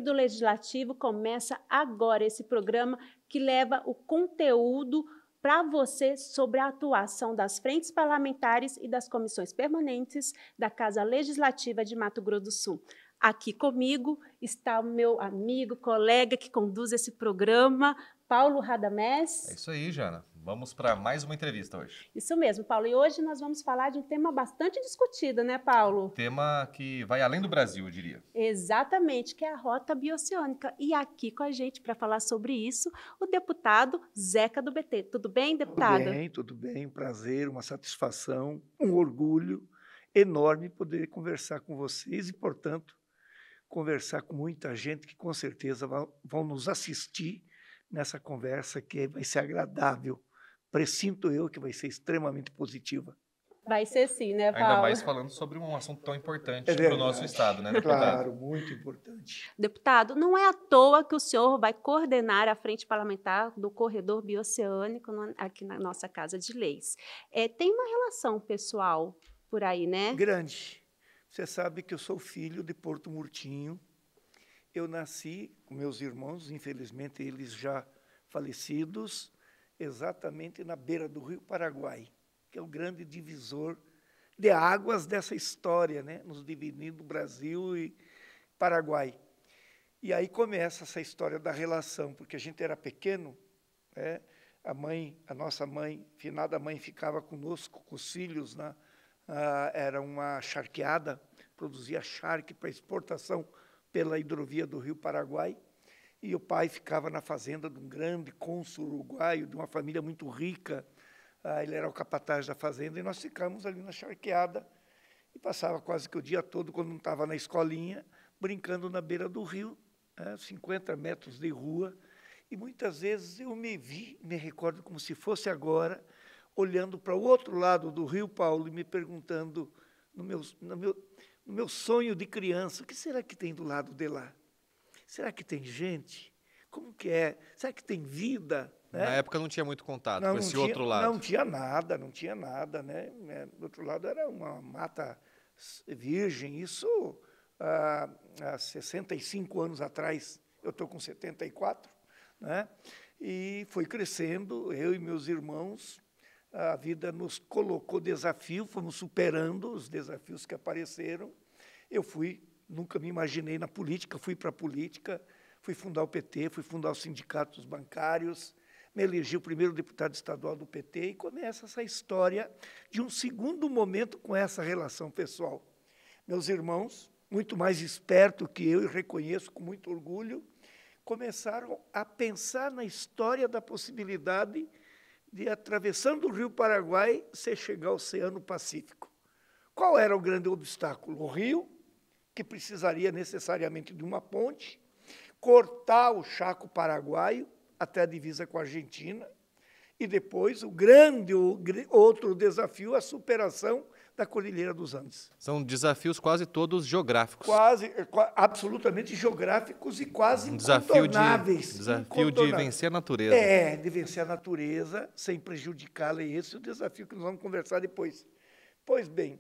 do Legislativo começa agora esse programa que leva o conteúdo para você sobre a atuação das frentes parlamentares e das comissões permanentes da Casa Legislativa de Mato Grosso do Sul. Aqui comigo está o meu amigo, colega que conduz esse programa, Paulo Radamés. É isso aí, Jana. Vamos para mais uma entrevista hoje. Isso mesmo, Paulo. E hoje nós vamos falar de um tema bastante discutido, né, Paulo? Tema que vai além do Brasil, eu diria. Exatamente, que é a rota bioceânica. E aqui com a gente, para falar sobre isso, o deputado Zeca do BT. Tudo bem, deputado? Tudo bem. Prazer, uma satisfação, um orgulho enorme poder conversar com vocês e, portanto, conversar com muita gente que com certeza vão nos assistir nessa conversa que vai ser agradável. Presinto eu que vai ser extremamente positiva. Vai ser sim, né, Paulo? Ainda mais falando sobre um assunto tão importante para o nosso estado, né, deputado? Claro, muito importante. Deputado, não é à toa que o senhor vai coordenar a frente parlamentar do corredor bioceânico aqui na nossa Casa de Leis. Tem uma relação pessoal por aí, né? Grande. Você sabe que eu sou filho de Porto Murtinho. Eu nasci com meus irmãos, infelizmente eles já falecidos, exatamente na beira do Rio Paraguai, que é o grande divisor de águas dessa história, né? Nos dividindo Brasil e Paraguai. E aí começa essa história da relação, porque a gente era pequeno, né? A nossa mãe, finada mãe, ficava conosco, com os filhos, né? Era uma charqueada, produzia charque para exportação pela hidrovia do Rio Paraguai, e o pai ficava na fazenda de um grande cônsul uruguaio, de uma família muito rica. Ele era o capataz da fazenda, e nós ficamos ali na charqueada, e passava quase que o dia todo, quando não estava na escolinha, brincando na beira do rio, 50 metros de rua, e muitas vezes eu me recordo como se fosse agora, olhando para o outro lado do Rio, Paulo, e me perguntando, no meu sonho de criança, o que será que tem do lado de lá? Será que tem gente? Como que é? Será que tem vida? Na época não tinha muito contato com esse outro lado. Não tinha nada, né? Do outro lado era uma mata virgem, isso há 65 anos atrás, eu estou com 74, né? E foi crescendo, eu e meus irmãos, a vida nos colocou desafio, fomos superando os desafios que apareceram. Nunca me imaginei na política, fui para a política, fui fundar o PT, fui fundar os sindicatos bancários, me elegi o primeiro deputado estadual do PT, e começa essa história de um segundo momento com essa relação pessoal. Meus irmãos, muito mais espertos que eu, e reconheço com muito orgulho, começaram a pensar na história da possibilidade de, atravessando o Rio Paraguai, você chegar ao Oceano Pacífico. Qual era o grande obstáculo? O rio, que precisaria necessariamente de uma ponte, cortar o Chaco Paraguaio até a divisa com a Argentina, e depois outro desafio, a superação da Cordilheira dos Andes. São desafios quase todos geográficos. Absolutamente geográficos e quase incontornáveis. Desafio de vencer a natureza. De vencer a natureza, sem prejudicá-la, e esse é o desafio que nós vamos conversar depois. Pois bem,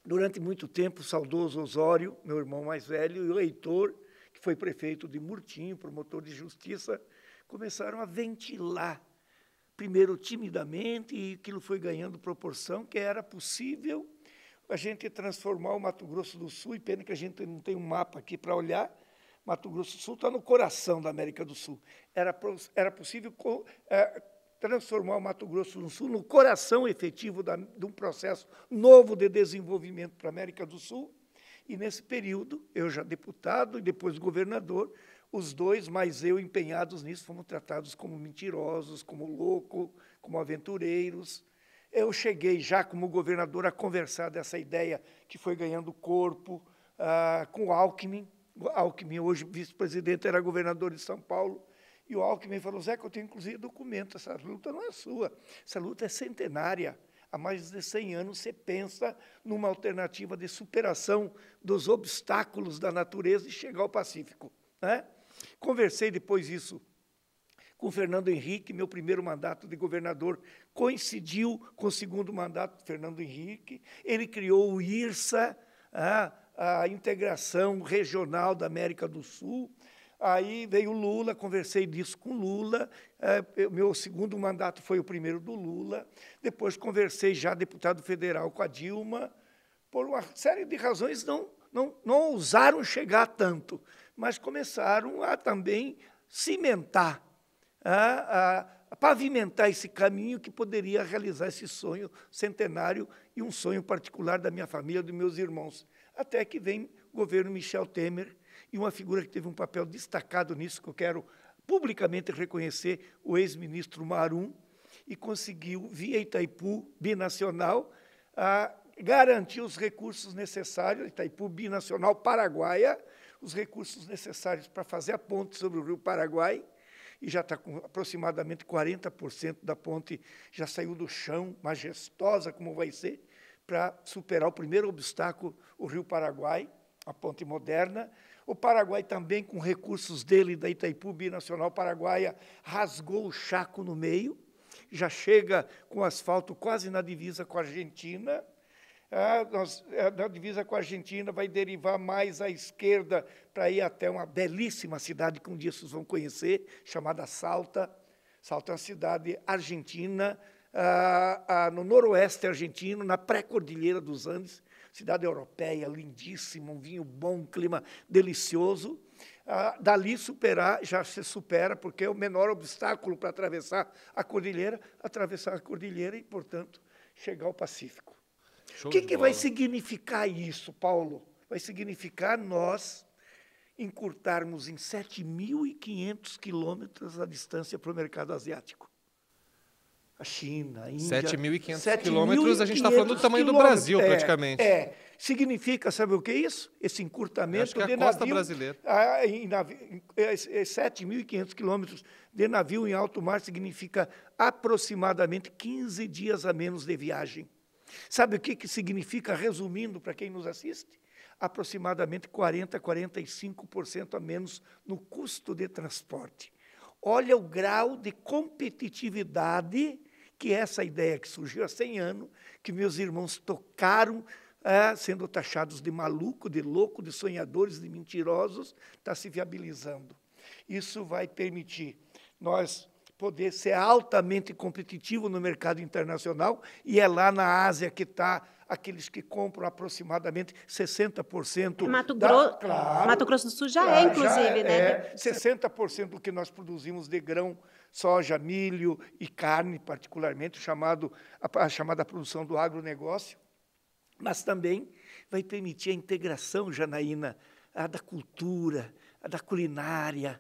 durante muito tempo, o saudoso Osório, meu irmão mais velho, e o Heitor, que foi prefeito de Murtinho, promotor de justiça, começaram a ventilar, primeiro timidamente, e aquilo foi ganhando proporção, que era possível a gente transformar o Mato Grosso do Sul, e pena que a gente não tem um mapa aqui para olhar. Mato Grosso do Sul está no coração da América do Sul. Era possível transformar o Mato Grosso do Sul no coração efetivo de um processo novo de desenvolvimento para a América do Sul. E, nesse período, eu já deputado e depois governador, os dois, mais eu, empenhados nisso, fomos tratados como mentirosos, como loucos, como aventureiros. Eu cheguei já, como governador, a conversar dessa ideia que foi ganhando corpo com o Alckmin. O Alckmin, hoje vice-presidente, era governador de São Paulo. E o Alckmin falou: Zeca, eu tenho inclusive documento, essa luta não é sua, essa luta é centenária. Há mais de 100 anos você pensa numa alternativa de superação dos obstáculos da natureza e chegar ao Pacífico, né? Conversei depois isso com o Fernando Henrique, meu primeiro mandato de governador coincidiu com o segundo mandato do Fernando Henrique. Ele criou o IRSA, a integração regional da América do Sul. Aí veio o Lula, conversei disso com o Lula, meu segundo mandato foi o primeiro do Lula, depois conversei já deputado federal com a Dilma, por uma série de razões não ousaram chegar tanto, mas começaram a também cimentar, a pavimentar esse caminho que poderia realizar esse sonho centenário e um sonho particular da minha família, dos meus irmãos. Até que vem o governo Michel Temer, e uma figura que teve um papel destacado nisso, que eu quero publicamente reconhecer, o ex-ministro Marum, e conseguiu, via Itaipu Binacional, garantir os recursos necessários, Itaipu Binacional Paraguaia, os recursos necessários para fazer a ponte sobre o Rio Paraguai, e já está com aproximadamente 40% da ponte, já saiu do chão, majestosa como vai ser, para superar o primeiro obstáculo, o Rio Paraguai, a ponte moderna. O Paraguai também, com recursos dele, da Itaipu Binacional Paraguaia, rasgou o Chaco no meio, já chega com asfalto quase na divisa com a Argentina. Na divisa com a Argentina vai derivar mais à esquerda para ir até uma belíssima cidade que um dia vocês vão conhecer, chamada Salta. Salta é uma cidade argentina, no noroeste argentino, na pré-cordilheira dos Andes, cidade europeia, lindíssima, um vinho bom, um clima delicioso. Dali já se supera, porque é o menor obstáculo para atravessar a cordilheira e, portanto, chegar ao Pacífico. O que vai significar isso, Paulo? Vai significar nós encurtarmos em 7.500 quilômetros a distância para o mercado asiático. A China, a Índia... 7.500 quilômetros, a gente está falando do tamanho do Brasil, praticamente. Significa, sabe o que é isso? Esse encurtamento acho que é de a costa navio... brasileira. 7.500 quilômetros de navio em alto mar significa aproximadamente 15 dias a menos de viagem. Sabe o que significa, resumindo, para quem nos assiste? Aproximadamente 40% a 45% a menos no custo de transporte. Olha o grau de competitividade que é essa ideia que surgiu há 100 anos, que meus irmãos tocaram, sendo taxados de maluco, de louco, de sonhadores, de mentirosos, está se viabilizando. Isso vai permitir nós poder ser altamente competitivo no mercado internacional, e é lá na Ásia que está aqueles que compram aproximadamente 60%. Mato Grosso do Sul já inclusive, né? 60% do que nós produzimos de grão, soja, milho e carne, particularmente, a chamada produção do agronegócio, mas também vai permitir a integração, Janaína, da cultura, da culinária,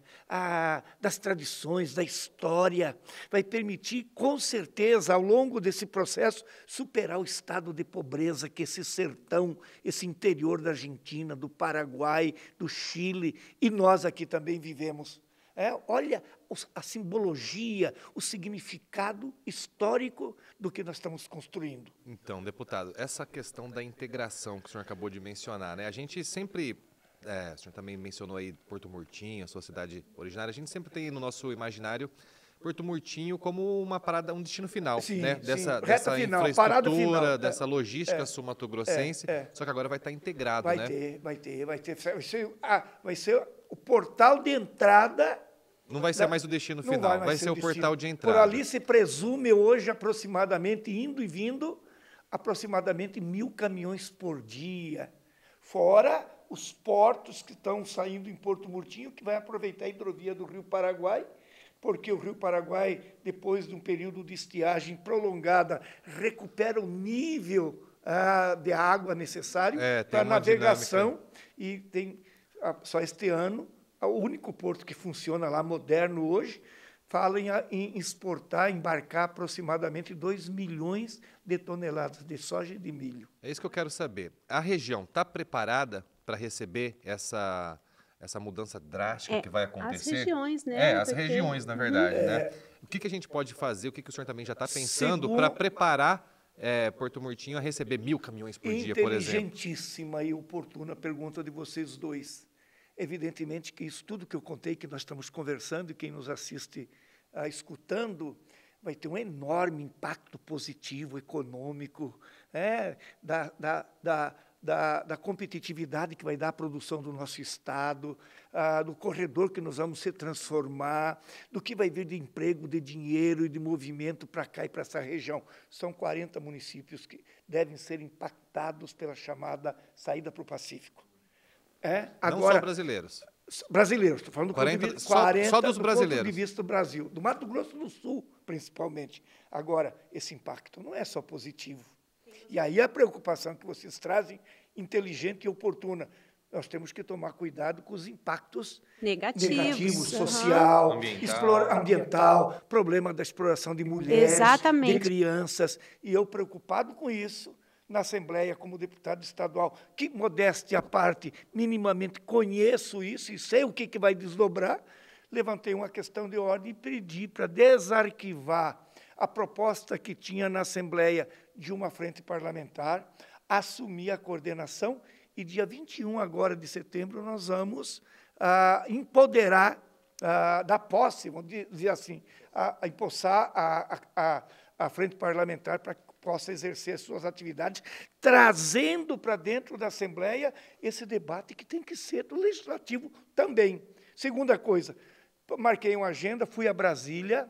das tradições, da história, vai permitir, com certeza, ao longo desse processo, superar o estado de pobreza que esse sertão, esse interior da Argentina, do Paraguai, do Chile, e nós aqui também vivemos. Olha a simbologia, o significado histórico do que nós estamos construindo. Então, deputado, essa questão da integração que o senhor acabou de mencionar, né? A gente sempre... o senhor também mencionou aí Porto Murtinho, a sua cidade originária. A gente sempre tem no nosso imaginário Porto Murtinho como uma parada, um destino final, né? Dessa infraestrutura, dessa logística sul-mato-grossense. Só que agora vai estar integrado, né? Vai ser o portal de entrada. Não vai ser mais o destino final, vai ser o portal de entrada. Por ali se presume hoje aproximadamente, indo e vindo, aproximadamente 1.000 caminhões por dia. Fora os portos que estão saindo em Porto Murtinho, que vai aproveitar a hidrovia do Rio Paraguai, porque o Rio Paraguai, depois de um período de estiagem prolongada, recupera o nível de água necessário para a navegação. E tem, só este ano, o único porto que funciona lá, moderno hoje, fala em exportar, embarcar aproximadamente 2 milhões de toneladas de soja e de milho. É isso que eu quero saber. A região está preparada para receber essa mudança drástica que vai acontecer? As regiões, né? As regiões, na verdade. Né? O que a gente pode fazer, o que o senhor também já está pensando para preparar Porto Murtinho a receber 1.000 caminhões por dia, por exemplo? Inteligentíssima e oportuna pergunta de vocês dois. Evidentemente que isso tudo que eu contei, que nós estamos conversando, e quem nos assiste escutando, vai ter um da competitividade que vai dar a produção do nosso Estado, do corredor que nós vamos se transformar, do que vai vir de emprego, de dinheiro e de movimento para cá e para essa região. São 40 municípios que devem ser impactados pela chamada saída para o Pacífico. Não só brasileiros. Brasileiros, estou falando do 40, só dos brasileiros. ponto de vista do Brasil, do Mato Grosso do Sul, principalmente. Agora, esse impacto não é só positivo. E aí a preocupação que vocês trazem, inteligente e oportuna. Nós temos que tomar cuidado com os impactos negativos social, ambiental, problema da exploração de mulheres, de crianças. E eu, preocupado com isso, na Assembleia, como deputado estadual, que, modéstia à parte, minimamente conheço isso e sei o que vai desdobrar, levantei uma questão de ordem e pedi para desarquivar a proposta que tinha na Assembleia de uma frente parlamentar, assumir a coordenação e, dia 21 agora de setembro, nós vamos empoderar, dar posse, vamos dizer assim, empossar a frente parlamentar para que possa exercer suas atividades, trazendo para dentro da Assembleia esse debate que tem que ser do Legislativo também. Segunda coisa, marquei uma agenda, fui a Brasília,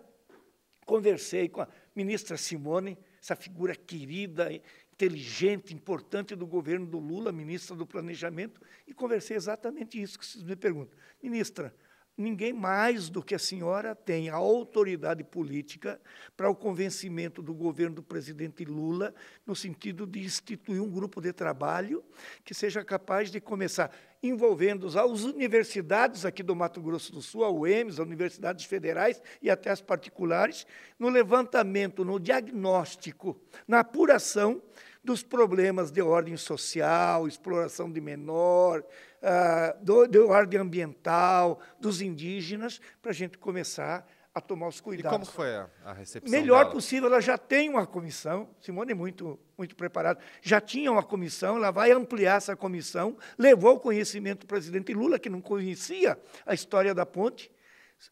conversei com a ministra Simone, essa figura querida, inteligente, importante do governo do Lula, ministra do Planejamento, e conversei exatamente isso que vocês me perguntam. Ministra, ninguém mais do que a senhora tem a autoridade política para o convencimento do governo do presidente Lula, no sentido de instituir um grupo de trabalho que seja capaz de começar envolvendo as universidades aqui do Mato Grosso do Sul, a UEMS, as universidades federais e até as particulares, no levantamento, no diagnóstico, na apuração dos problemas de ordem social, exploração de menor, de ordem ambiental, dos indígenas, para a gente começar a tomar os cuidados. E como foi a recepção melhor dela? Possível, ela já tem uma comissão, Simone é muito preparada, já tinha uma comissão, ela vai ampliar essa comissão, levou ao conhecimento do presidente Lula, que não conhecia a história da ponte.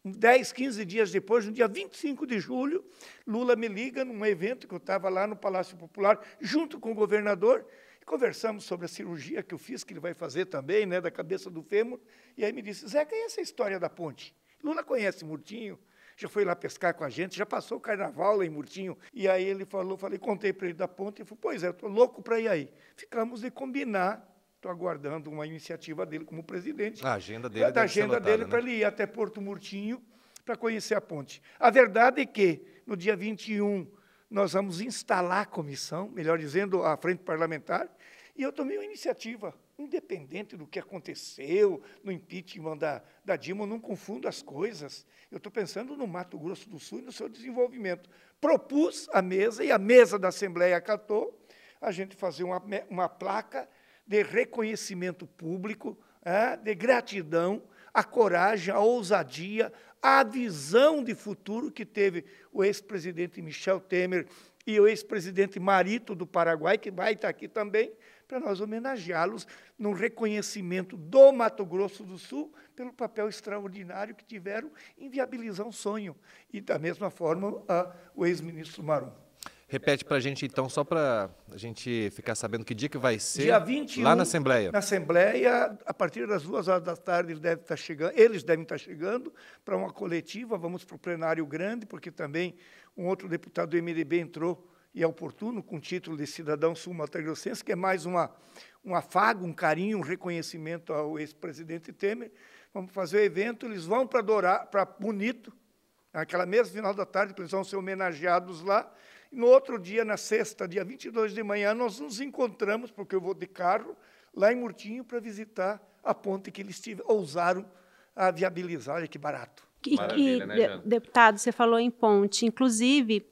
10, 15 dias depois, no dia 25 de julho, Lula me liga num evento que eu estava lá no Palácio Popular, junto com o governador, e conversamos sobre a cirurgia que eu fiz, que ele vai fazer também, né, da cabeça do fêmur, e aí me disse, Zeca, e essa história da ponte? Lula conhece Murtinho, já foi lá pescar com a gente, já passou o carnaval lá em Murtinho, e aí ele contei para ele da ponte, ele falou, pois é, eu estou louco para ir aí. Ficamos de combinar. Estou aguardando uma iniciativa dele como presidente. A agenda dele da agenda dele, para ele ir até Porto Murtinho para conhecer a ponte. A verdade é que, no dia 21, nós vamos instalar a comissão, melhor dizendo, a frente parlamentar, e eu tomei uma iniciativa, independente do que aconteceu no impeachment da Dilma, eu não confundo as coisas. Eu estou pensando no Mato Grosso do Sul e no seu desenvolvimento. Propus a mesa, e a mesa da Assembleia acatou, a gente fazer uma placa de reconhecimento público, de gratidão, a coragem, a ousadia, a visão de futuro que teve o ex-presidente Michel Temer e o ex-presidente Marito do Paraguai, que vai estar aqui também, para nós homenageá-los no reconhecimento do Mato Grosso do Sul pelo papel extraordinário que tiveram em viabilizar um sonho. E, da mesma forma, o ex-ministro Marum. Repete para a gente, então, só para a gente ficar sabendo que dia que vai ser. Dia 21, lá na Assembleia. Na Assembleia, a partir das 2h eles devem estar chegando para uma coletiva, vamos para o plenário grande, porque também um outro deputado do MDB entrou, e é oportuno, com o título de cidadão sul-mato-grossense, que é mais um afago, um carinho, um reconhecimento ao ex-presidente Temer. Vamos fazer o evento, eles vão para Bonito, naquela mesma final da tarde, eles vão ser homenageados lá. No outro dia, na sexta, dia 22 de manhã, nós nos encontramos, porque eu vou de carro, lá em Murtinho, para visitar a ponte que eles ousaram a viabilizar. Olha que barato. Maravilha, né, deputado, você falou em ponte. Inclusive,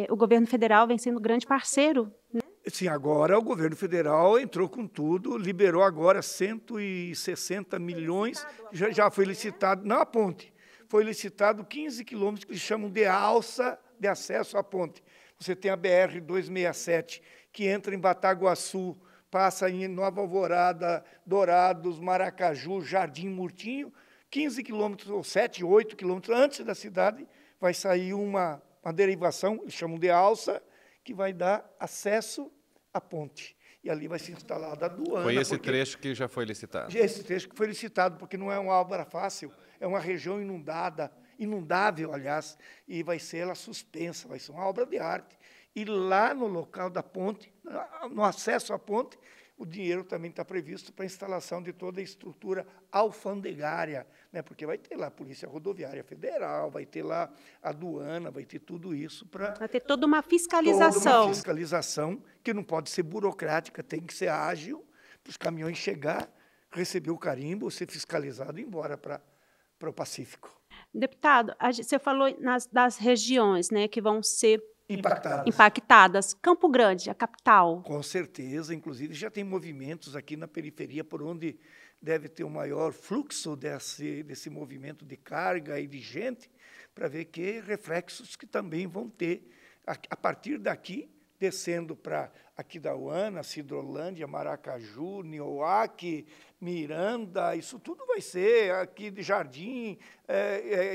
o governo federal vem sendo grande parceiro, né? Sim, agora o governo federal entrou com tudo, liberou agora 160 milhões, já foi licitado, não a ponte, foi licitado 15 quilômetros que eles chamam de alça de acesso à ponte. Você tem a BR-267, que entra em Bataguaçu, passa em Nova Alvorada, Dourados, Maracaju, Jardim, Murtinho, 15 quilômetros, ou 7, 8 quilômetros antes da cidade, vai sair uma derivação, eles chamam de alça, que vai dar acesso à ponte. e ali vai ser instalada a aduana. Foi esse trecho que já foi licitado. Esse trecho que foi licitado, porque não é uma obra fácil, é uma região inundável, aliás, e vai ser ela suspensa, vai ser uma obra de arte. E lá no local da ponte, no acesso à ponte, o dinheiro também está previsto para a instalação de toda a estrutura alfandegária, né? Porque vai ter lá a Polícia Rodoviária Federal, vai ter lá a aduana, vai ter tudo isso para... Vai ter toda uma fiscalização. Toda uma fiscalização que não pode ser burocrática, tem que ser ágil, para os caminhões chegar, receber o carimbo, ser fiscalizado e ir embora para o Pacífico. Deputado, você falou das regiões, né, que vão ser impactadas. Campo Grande, a capital. Com certeza, inclusive já tem movimentos aqui na periferia por onde deve ter o maior fluxo desse movimento de carga e de gente, para ver que reflexos que também vão ter a partir daqui, descendo para Aquidauana, Cidrolândia, Maracaju, Nioaque, Miranda, isso tudo vai ser aqui de Jardim,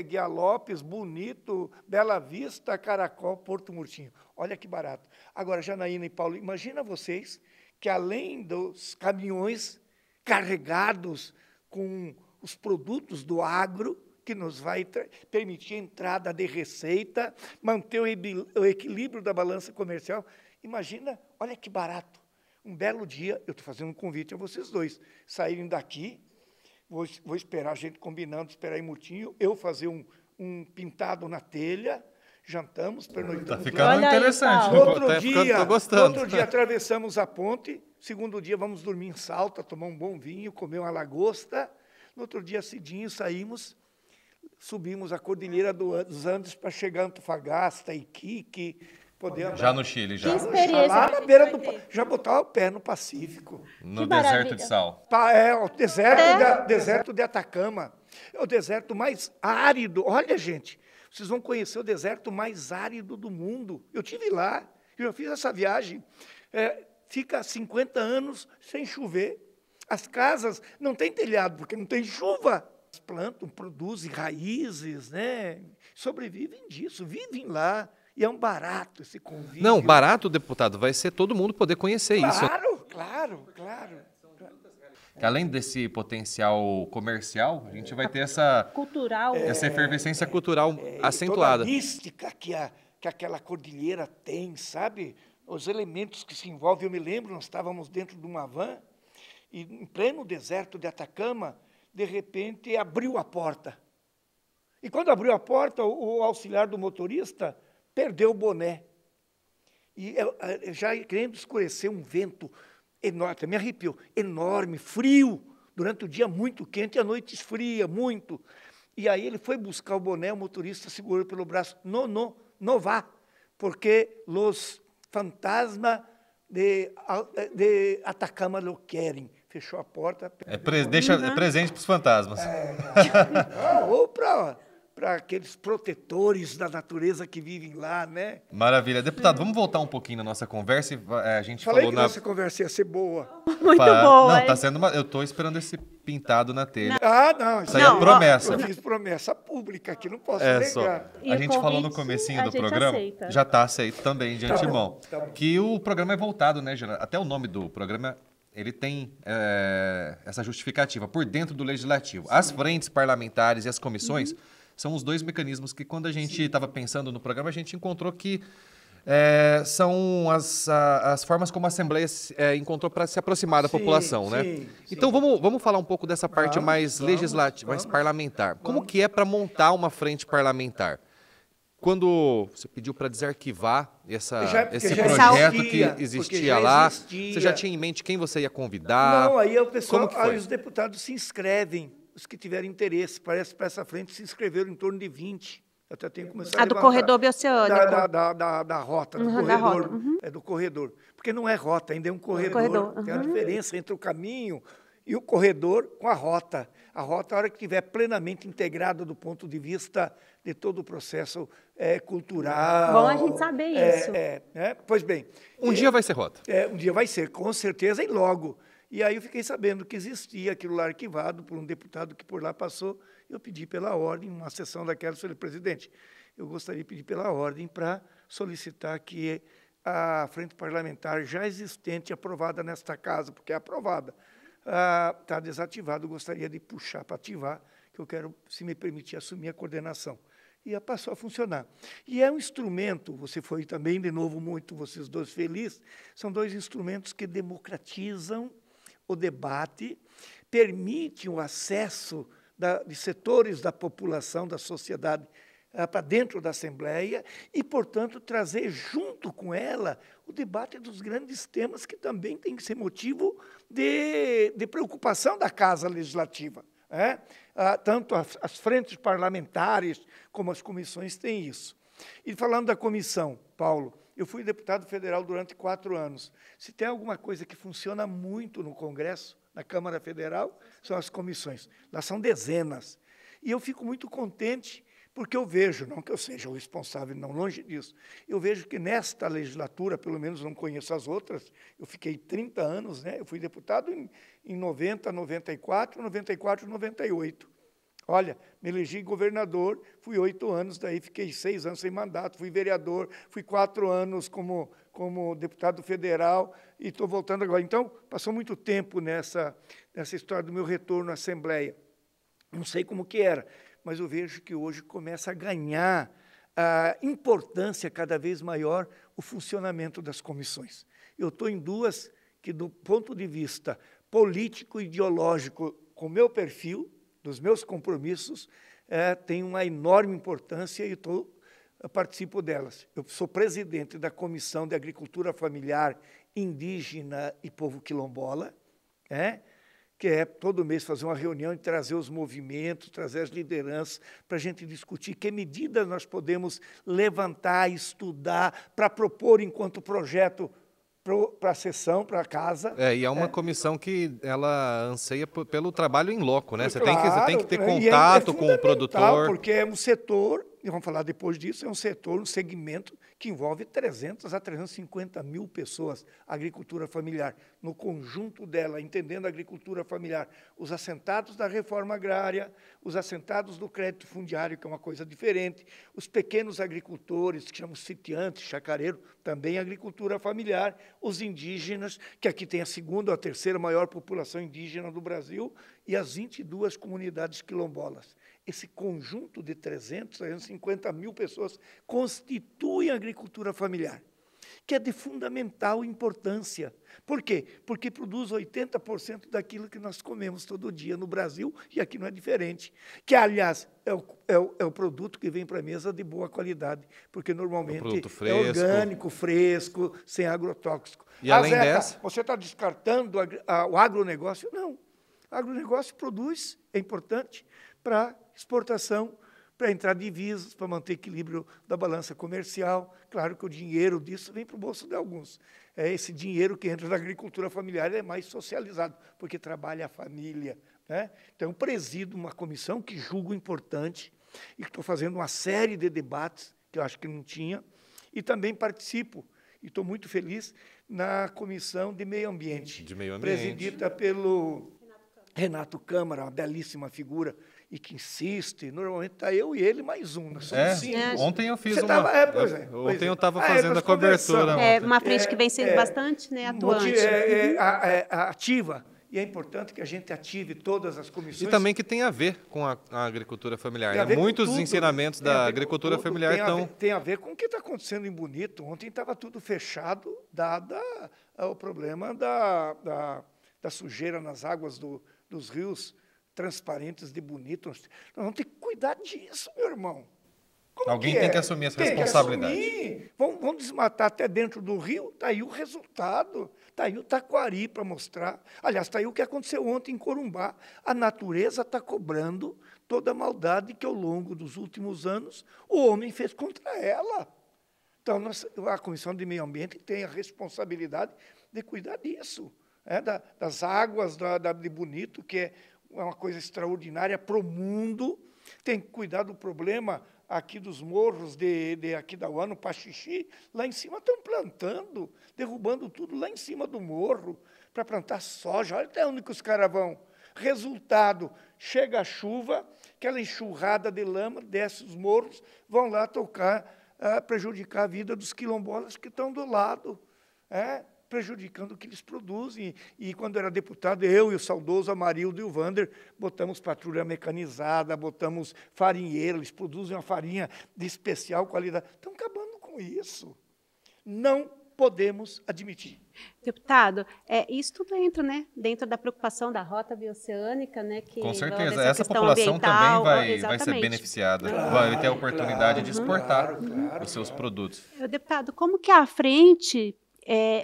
Guia Lopes, Bonito, Bela Vista, Caracol, Porto Murtinho. Olha que barato. Agora, Janaína e Paulo, imagina vocês que além dos caminhões carregados com os produtos do agro, que nos vai permitir a entrada de receita, manter o equilíbrio da balança comercial. Imagina, olha que barato. Um belo dia, eu estou fazendo um convite a vocês dois, saírem daqui, vou esperar a gente combinando, esperar em Murtinho, eu fazer um pintado na telha, jantamos, pernoitamos. Está ficando interessante. Outro gostando. Outro dia atravessamos a ponte, segundo dia vamos dormir em Salta, tomar um bom vinho, comer uma lagosta. No outro dia cedinho saímos, subimos a Cordilheira dos Andes para chegar a Antofagasta, Iquique, poder andar. Já no Chile, já. Que experiência Lá na beira já botar o pé no Pacífico. No deserto de sal. O deserto de Atacama. É o deserto mais árido. Olha, gente, vocês vão conhecer o deserto mais árido do mundo. Eu estive lá, eu já fiz essa viagem. Fica 50 anos sem chover. As casas não têm telhado, porque não tem chuva. Plantam, produzem raízes, né? Sobrevivem disso, vivem lá. E é um barato esse convívio. Não, barato, deputado, vai ser todo mundo poder conhecer isso. Claro. Que além desse potencial comercial, a gente vai ter essa cultural, essa efervescência cultural acentuada. Toda a mística que aquela cordilheira tem, sabe? Os elementos que se envolvem. Eu me lembro, nós estávamos dentro de uma van e em pleno deserto de Atacama, de repente abriu a porta. E quando abriu a porta, o auxiliar do motorista perdeu o boné. E já querendo escurecer, um vento enorme, me arrepiou, enorme, frio, durante o dia muito quente, e à noite esfria muito. E aí ele foi buscar o boné, o motorista segurou pelo braço, não vá, porque os fantasmas de Atacama lo querem. Fechou a porta. Deixa presente para os fantasmas. Ou para aqueles protetores da natureza que vivem lá, né? Maravilha. Deputado, vamos voltar um pouquinho na nossa conversa. A gente Falei falou que nossa conversa ia ser boa. Muito boa. Não, tá sendo eu estou esperando esse pintado na telha. Não. Isso aí é promessa. Eu fiz promessa pública aqui, não posso negar. Só. A gente falou no comecinho do programa, aceita. já está aceito também, de antemão. Tá bom. Que o programa é voltado, né, Geraldo? Até o nome do programa, ele tem essa justificativa, por dentro do Legislativo. As frentes parlamentares e as comissões são os dois mecanismos que, quando a gente estava pensando no programa, a gente encontrou que são as formas como a Assembleia encontrou para se aproximar da população, né? Sim. Então, vamos falar um pouco dessa parte mais legislativa, mais parlamentar. Como que é para montar uma frente parlamentar? Quando você pediu para desarquivar esse projeto que existia lá, você já tinha em mente quem você ia convidar? Não, aí o pessoal, aí os deputados se inscrevem, os que tiverem interesse. Parece que para essa frente se inscreveram em torno de 20. Eu até tenho que começar a do corredor bioceânico. Da rota, do corredor. É do corredor. Porque não é rota, ainda é um corredor. Tem a diferença entre o caminho e o corredor com a rota. A rota, a hora que estiver plenamente integrada do ponto de vista de todo o processo cultural. Bom a gente saber isso. Pois bem. Um dia vai ser rota. Um dia vai ser, com certeza, e logo. E aí eu fiquei sabendo que existia aquilo lá arquivado por um deputado que por lá passou. Eu pedi pela ordem, uma sessão daquela, falei, presidente, eu gostaria de pedir pela ordem para solicitar que a frente parlamentar já existente, aprovada nesta casa, porque é aprovada, está desativada. Eu gostaria de puxar para ativar, que eu quero, se me permitir, assumir a coordenação. E passou a funcionar. E é um instrumento, você foi também, de novo, muito, vocês dois felizes, são dois instrumentos que democratizam o debate, permitem o acesso de setores da população, da sociedade, para dentro da Assembleia e, portanto, trazer junto com ela o debate dos grandes temas que também tem que ser motivo de preocupação da Casa Legislativa. Tanto as frentes parlamentares como as comissões têm isso. E falando da comissão, Paulo, eu fui deputado federal durante 4 anos. Se tem alguma coisa que funciona muito no Congresso, na Câmara Federal, são as comissões. Lá são dezenas. E eu fico muito contente, porque eu vejo, não que eu seja o responsável, não, longe disso, eu vejo que nesta legislatura, pelo menos não conheço as outras, eu fiquei 30 anos, né? Eu fui deputado em 90, 94, 94, 98. Olha, me elegi governador, fui 8 anos, daí fiquei 6 anos sem mandato, fui vereador, fui 4 anos como deputado federal e estou voltando agora. Então, passou muito tempo nessa história do meu retorno à Assembleia. Não sei como que era, mas eu vejo que hoje começa a ganhar a importância cada vez maior o funcionamento das comissões. Eu estou em 2 que, do ponto de vista político e ideológico, com o meu perfil, dos meus compromissos, tem uma enorme importância e eu participo delas. Eu sou presidente da Comissão de Agricultura Familiar, Indígena e Povo Quilombola, que é todo mês fazer uma reunião e trazer os movimentos, trazer as lideranças, para a gente discutir que medidas nós podemos levantar, estudar, para propor enquanto projeto para a sessão, para a casa. E é uma comissão que ela anseia pelo trabalho em loco, né? Você Claro, tem que ter contato com o produtor. Porque é um setor, e vamos falar depois disso, é um setor, um segmento que envolve 300 a 350 mil pessoas, a agricultura familiar, no conjunto dela, entendendo a agricultura familiar, os assentados da reforma agrária, os assentados do crédito fundiário, que é uma coisa diferente, os pequenos agricultores, que chamam sitiantes, chacareiro, também agricultura familiar, os indígenas, que aqui tem a 2ª ou a 3ª maior população indígena do Brasil, e as 22 comunidades quilombolas. Esse conjunto de 300 a 350 mil pessoas constitui a agricultura familiar, que é de fundamental importância. Por quê? Porque produz 80% daquilo que nós comemos todo dia no Brasil, e aqui não é diferente. Que, aliás, é o produto que vem para a mesa de boa qualidade, porque normalmente é orgânico, fresco, sem agrotóxico. E além dessa... Você está descartando o agronegócio? Não. O agronegócio produz, é importante, para exportação, para entrar divisas, para manter equilíbrio da balança comercial. Claro que o dinheiro disso vem para o bolso de alguns. Esse dinheiro que entra na agricultura familiar é mais socializado, porque trabalha a família. Então, eu presido uma comissão que julgo importante e estou fazendo uma série de debates, que eu acho que não tinha, e também participo, e estou muito feliz, na Comissão de Meio Ambiente, presidida pelo Renato Câmara, uma belíssima figura, e que insiste, normalmente está eu e ele mais um. Nós somos 5. Ontem eu fiz Ontem eu estava fazendo a cobertura. Uma frente que vem sendo bastante atuante. Ativa. E é importante que a gente ative todas as comissões. E também que tem a ver com a agricultura familiar. Muitos ensinamentos da agricultura familiar estão... Tem a ver com o que está acontecendo em Bonito. Ontem estava tudo fechado, dado o problema da sujeira nas águas dos rios transparentes de Bonito. Nós vamos ter que cuidar disso, meu irmão. Alguém tem que assumir essa responsabilidade. Vamos desmatar até dentro do rio, está aí o resultado, está aí o Taquari para mostrar. Aliás, está aí o que aconteceu ontem em Corumbá. A natureza está cobrando toda a maldade que, ao longo dos últimos anos, o homem fez contra ela. Então, a Comissão de Meio Ambiente tem a responsabilidade de cuidar disso, das águas de Bonito, que é uma coisa extraordinária para o mundo. Tem que cuidar do problema aqui dos morros de Aquidauá, no Paxixi. Lá em cima estão plantando, derrubando tudo lá em cima do morro para plantar soja. Olha até onde que os caras vão. Resultado, chega a chuva, aquela enxurrada de lama, desce os morros, vão lá tocar prejudicar a vida dos quilombolas que estão do lado, prejudicando o que eles produzem. E quando era deputado, eu e o saudoso Amarildo e o Vander botamos patrulha mecanizada, botamos farinheiro, eles produzem uma farinha de especial qualidade. Estão acabando com isso. Não podemos admitir. Deputado, isso tudo entra, né, dentro da preocupação da rota bioceânica, né, que com certeza, essa população ambiental, também vai ser beneficiada, vai ter a oportunidade de exportar os seus produtos. Deputado, como que a frente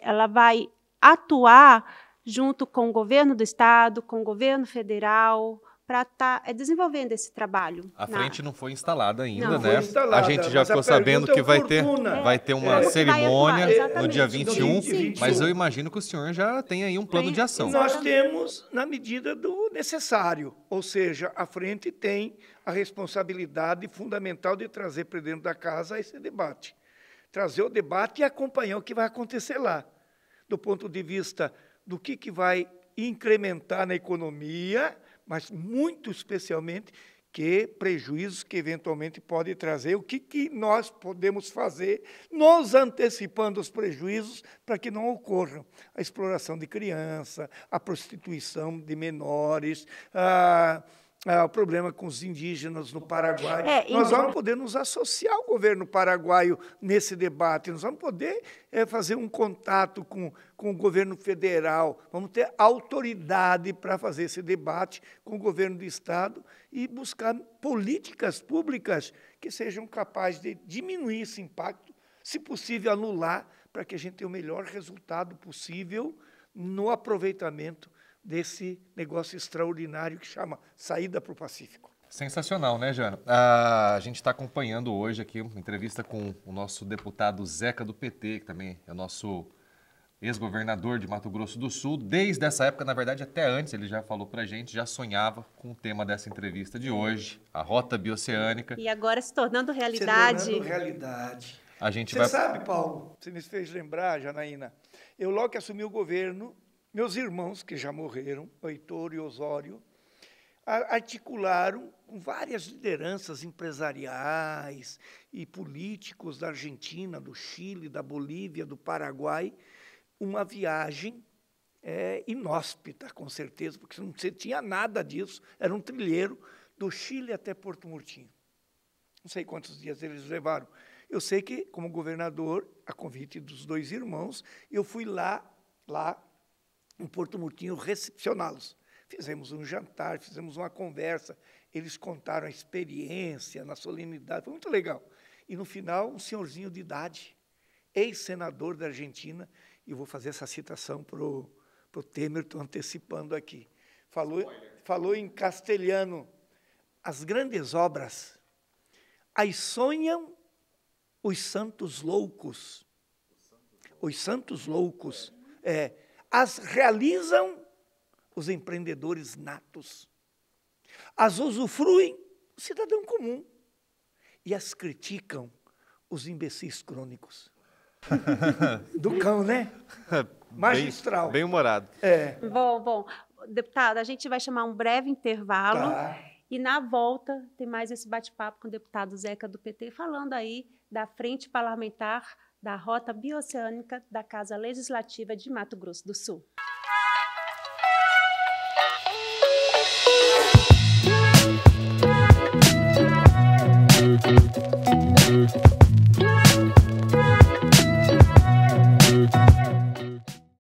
ela vai atuar junto com o governo do estado, com o governo federal, para estar desenvolvendo esse trabalho? A frente não foi instalada ainda, não, né? A gente já ficou sabendo que vai ter uma cerimônia no dia 21, mas eu imagino que o senhor já tem aí um plano de ação. Nós temos na medida do necessário, ou seja, a frente tem a responsabilidade fundamental de trazer para dentro da casa esse debate. Trazer o debate e acompanhar o que vai acontecer lá, do ponto de vista do que vai incrementar na economia, mas muito especialmente que prejuízos que eventualmente pode trazer, o que nós podemos fazer, nos antecipando os prejuízos para que não ocorram a exploração de criança, a prostituição de menores, o problema com os indígenas no Paraguai. Nós vamos poder nos associar ao governo paraguaio nesse debate, nós vamos poder fazer um contato com o governo federal, vamos ter autoridade para fazer esse debate com o governo do Estado e buscar políticas públicas que sejam capazes de diminuir esse impacto, se possível anular, para que a gente tenha o melhor resultado possível no aproveitamento desse negócio extraordinário que chama Saída para o Pacífico. Sensacional, né, Jana? A gente está acompanhando hoje aqui uma entrevista com o nosso deputado Zeca do PT, que também é o nosso ex-governador de Mato Grosso do Sul. Desde essa época, na verdade, até antes, ele já falou para a gente, já sonhava com o tema dessa entrevista de hoje, a Rota Bioceânica. E agora se tornando realidade. Se tornando realidade. Você sabe, Paulo, você me fez lembrar, Janaína, eu logo que assumi o governo, meus irmãos, que já morreram, o Heitor e o Osório, articularam com várias lideranças empresariais e políticos da Argentina, do Chile, da Bolívia, do Paraguai, uma viagem inóspita, com certeza, porque não tinha nada disso, era um trilheiro do Chile até Porto Murtinho. Não sei quantos dias eles levaram. Eu sei que, como governador, a convite dos dois irmãos, eu fui lá em Porto Murtinho, recepcioná-los. Fizemos um jantar, fizemos uma conversa, eles contaram a experiência na solenidade, foi muito legal. E, no final, um senhorzinho de idade, ex-senador da Argentina, e eu vou fazer essa citação para o Temer, estou antecipando aqui, falou em castelhano, as grandes obras, as sonham os santos loucos, as realizam os empreendedores natos, as usufruem o cidadão comum e as criticam os imbecis crônicos. Do cão, né? Magistral. Bem humorado. Bom, deputado, a gente vai chamar um breve intervalo e na volta tem mais esse bate-papo com o deputado Zeca do PT, falando aí da frente parlamentar da Rota Bioceânica da Casa Legislativa de Mato Grosso do Sul.